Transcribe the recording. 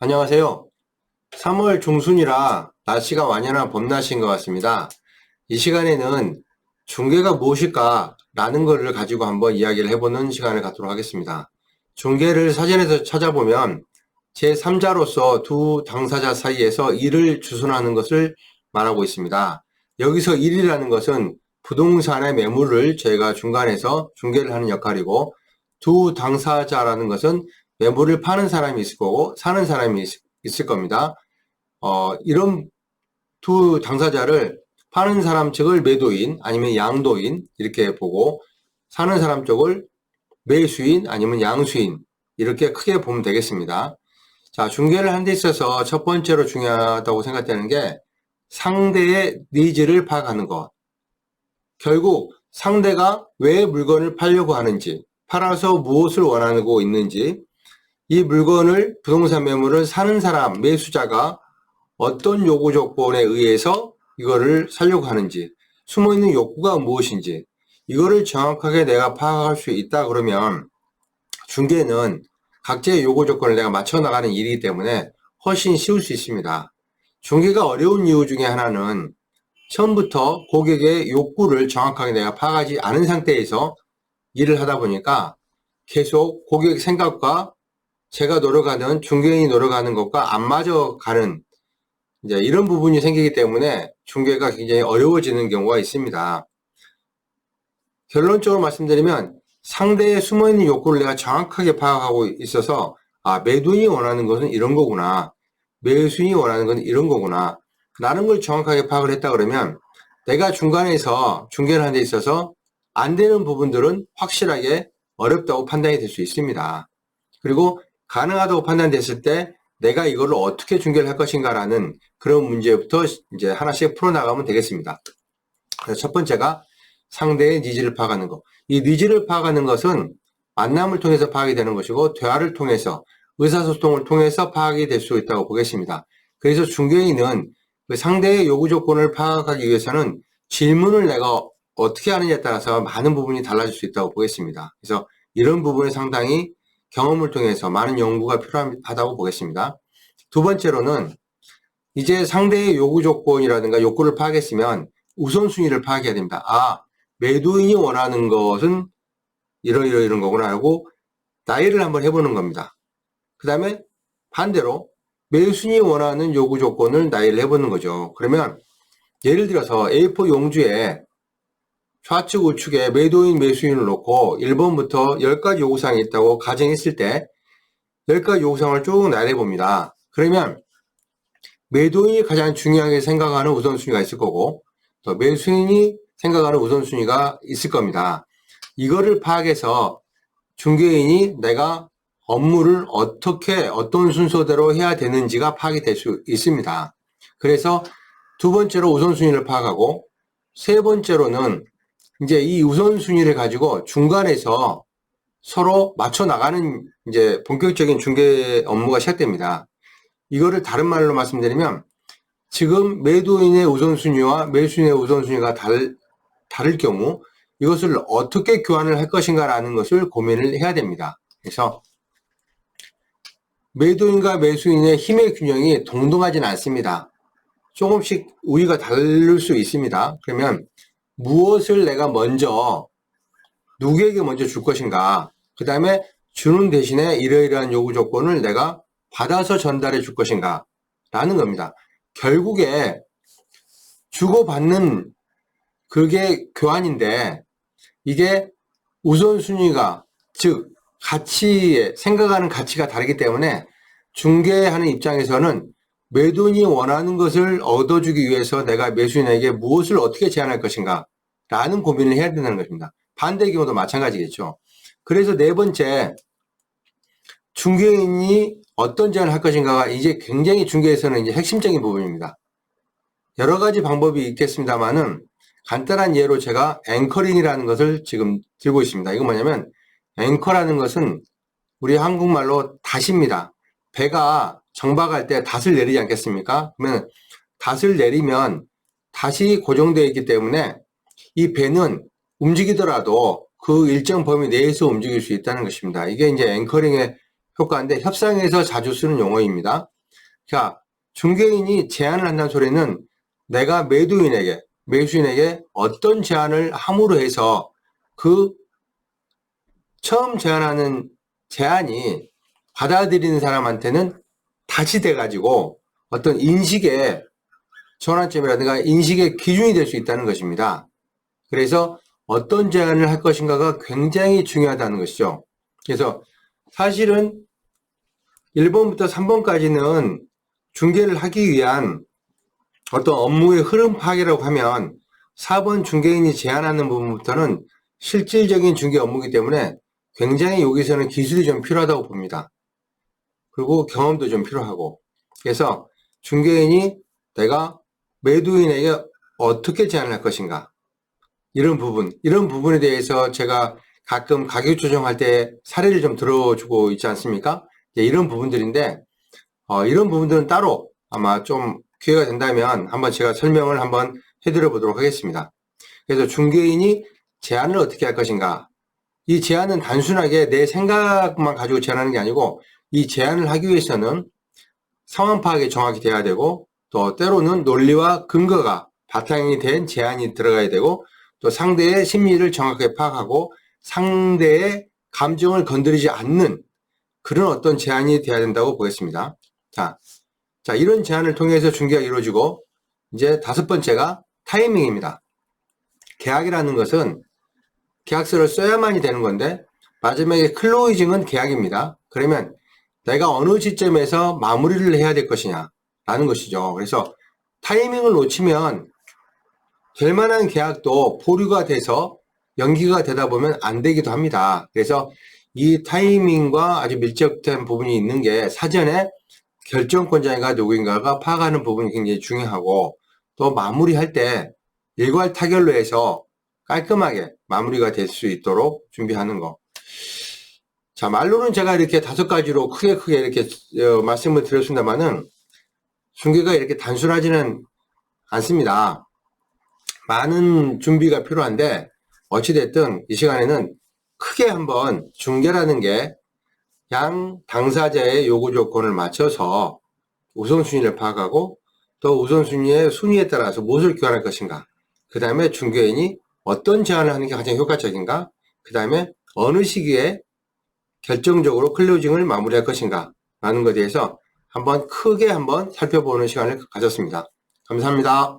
안녕하세요. 3월 중순이라 날씨가 완연한 봄날씨인 것 같습니다. 이 시간에는 중개가 무엇일까 라는 것을 가지고 한번 이야기를 해보는 시간을 갖도록 하겠습니다. 중개를 사전에서 찾아보면 제3자로서 두 당사자 사이에서 일을 주선하는 것을 말하고 있습니다. 여기서 일이라는 것은 부동산의 매물을 저희가 중간에서 중개를 하는 역할이고, 두 당사자라는 것은 매물을 파는 사람이 있을 거고 사는 사람이 있을 겁니다. 이런 두 당사자를 파는 사람 측을 매도인 아니면 양도인 이렇게 보고, 사는 사람 쪽을 매수인 아니면 양수인 이렇게 크게 보면 되겠습니다. 자, 중개를 하는 데 있어서 첫 번째로 중요하다고 생각되는 게 상대의 니즈를 파악하는 것. 결국 상대가 왜 물건을 팔려고 하는지, 팔아서 무엇을 원하고 있는지, 이 물건을, 부동산 매물을 사는 사람, 매수자가 어떤 요구 조건에 의해서 이거를 사려고 하는지, 숨어있는 욕구가 무엇인지, 이거를 정확하게 내가 파악할 수 있다 그러면 중개는 각자의 요구 조건을 내가 맞춰 나가는 일이기 때문에 훨씬 쉬울 수 있습니다. 중개가 어려운 이유 중에 하나는 처음부터 고객의 욕구를 정확하게 내가 파악하지 않은 상태에서 일을 하다 보니까 계속 고객 생각과 제가 노력하는, 중개인이 노력하는 것과 안 맞아가는 이제 이런 부분이 생기기 때문에 중개가 굉장히 어려워지는 경우가 있습니다. 결론적으로 말씀드리면 상대의 숨어있는 욕구를 내가 정확하게 파악하고 있어서, 매도인이 원하는 것은 이런 거구나, 매수인이 원하는 건 이런 거구나 라는 걸 정확하게 파악을 했다 그러면 내가 중간에서 중개를 하는 데 있어서 안 되는 부분들은 확실하게 어렵다고 판단이 될 수 있습니다. 그리고 가능하다고 판단됐을 때 내가 이거를 어떻게 중개를 할 것인가라는 그런 문제부터 이제 하나씩 풀어나가면 되겠습니다. 그래서 첫 번째가 상대의 니즈를 파악하는 것. 이 니즈를 파악하는 것은 만남을 통해서 파악이 되는 것이고, 대화를 통해서, 의사소통을 통해서 파악이 될 수 있다고 보겠습니다. 그래서 중개인은 그 상대의 요구 조건을 파악하기 위해서는 질문을 내가 어떻게 하느냐에 따라서 많은 부분이 달라질 수 있다고 보겠습니다. 그래서 이런 부분에 상당히 경험을 통해서 많은 연구가 필요하다고 보겠습니다. 두 번째로는 이제 상대의 요구 조건이라든가 욕구를 파악했으면 우선순위를 파악해야 됩니다. 매도인이 원하는 것은 이런 거구나 하고 나열을 한번 해보는 겁니다. 그 다음에 반대로 매수인이 원하는 요구 조건을 나열을 해보는 거죠. 그러면 예를 들어서 A4 용지에 좌측 우측에 매도인 매수인을 놓고 1번부터 10가지 요구사항이 있다고 가정했을 때 10가지 요구사항을 쭉 나열해 봅니다. 그러면 매도인이 가장 중요하게 생각하는 우선순위가 있을 거고, 또 매수인이 생각하는 우선순위가 있을 겁니다. 이거를 파악해서 중개인이 내가 업무를 어떻게 어떤 순서대로 해야 되는지가 파악이 될 수 있습니다. 그래서 두 번째로 우선순위를 파악하고, 세 번째로는 이제 이 우선순위를 가지고 중간에서 서로 맞춰 나가는 이제 본격적인 중개 업무가 시작됩니다. 이거를 다른 말로 말씀드리면 지금 매도인의 우선순위와 매수인의 우선순위가 다를 경우 이것을 어떻게 교환을 할 것인가라는 것을 고민을 해야 됩니다. 그래서 매도인과 매수인의 힘의 균형이 동등하지는 않습니다. 조금씩 우위가 다를 수 있습니다. 그러면 무엇을 내가 먼저 누구에게 먼저 줄 것인가, 그 다음에 주는 대신에 이러이러한 요구 조건을 내가 받아서 전달해 줄 것인가 라는 겁니다. 결국에 주고받는 그게 교환인데, 이게 우선순위가, 즉 가치에 생각하는 가치가 다르기 때문에 중개하는 입장에서는 매도인이 원하는 것을 얻어주기 위해서 내가 매수인에게 무엇을 어떻게 제안할 것인가 라는 고민을 해야 된다는 것입니다. 반대의 경우도 마찬가지겠죠. 그래서 네 번째, 중개인이 어떤 제안을 할 것인가가 이제 굉장히 중개에서는 이제 핵심적인 부분입니다. 여러 가지 방법이 있겠습니다만은 간단한 예로 제가 앵커링이라는 것을 지금 들고 있습니다. 이건 뭐냐면, 앵커라는 것은 우리 한국말로 닷입니다. 배가 정박할 때 닷을 내리지 않겠습니까? 그러면 닷을 내리면 닷이 고정되어 있기 때문에 이 배는 움직이더라도 그 일정 범위 내에서 움직일 수 있다는 것입니다. 이게 이제 앵커링의 효과인데 협상에서 자주 쓰는 용어입니다. 자, 중개인이 제안을 한다는 소리는 내가 매수인에게 어떤 제안을 함으로 해서 그 처음 제안하는 제안이 받아들이는 사람한테는 다시 돼가지고 어떤 인식의 전환점이라든가 인식의 기준이 될 수 있다는 것입니다. 그래서 어떤 제안을 할 것인가가 굉장히 중요하다는 것이죠. 그래서 사실은 1번부터 3번까지는 중개를 하기 위한 어떤 업무의 흐름 파악이라고 하면 4번 중개인이 제안하는 부분부터는 실질적인 중개 업무이기 때문에 굉장히 여기서는 기술이 좀 필요하다고 봅니다. 그리고 경험도 좀 필요하고. 그래서 중개인이 내가 매도인에게 어떻게 제안을 할 것인가. 이런 부분에 대해서 제가 가끔 가격 조정할 때 사례를 좀 들어주고 있지 않습니까? 이런 부분들인데, 이런 부분들은 따로 아마 좀 기회가 된다면 한번 제가 설명을 한번 해드려 보도록 하겠습니다. 그래서 중개인이 제안을 어떻게 할 것인가. 이 제안은 단순하게 내 생각만 가지고 제안하는 게 아니고 이 제안을 하기 위해서는 상황 파악이 정확히 돼야 되고 또 때로는 논리와 근거가 바탕이 된 제안이 들어가야 되고 또 상대의 심리를 정확하게 파악하고 상대의 감정을 건드리지 않는 그런 어떤 제안이 돼야 된다고 보겠습니다. 자, 이런 제안을 통해서 중개가 이루어지고 이제 5번째가 타이밍입니다. 계약이라는 것은 계약서를 써야만이 되는 건데 마지막에 클로징은 계약입니다. 그러면 내가 어느 시점에서 마무리를 해야 될 것이냐 라는 것이죠. 그래서 타이밍을 놓치면 될 만한 계약도 보류가 돼서 연기가 되다 보면 안 되기도 합니다. 그래서 이 타이밍과 아주 밀접된 부분이 있는 게 사전에 결정권자가 누구인가가 파악하는 부분이 굉장히 중요하고 또 마무리할 때 일괄타결로 해서 깔끔하게 마무리가 될 수 있도록 준비하는 거. 자, 말로는 제가 이렇게 5가지로 크게 이렇게 말씀을 드렸습니다만은 중개가 이렇게 단순하지는 않습니다. 많은 준비가 필요한데 어찌됐든 이 시간에는 크게 한번 중개라는 게 양 당사자의 요구 조건을 맞춰서 우선순위를 파악하고 또 우선순위의 순위에 따라서 무엇을 교환할 것인가, 그 다음에 중개인이 어떤 제안을 하는 게 가장 효과적인가, 그 다음에 어느 시기에 결정적으로 클로징을 마무리할 것인가 라는 것에 대해서 한번 크게 한번 살펴보는 시간을 가졌습니다. 감사합니다.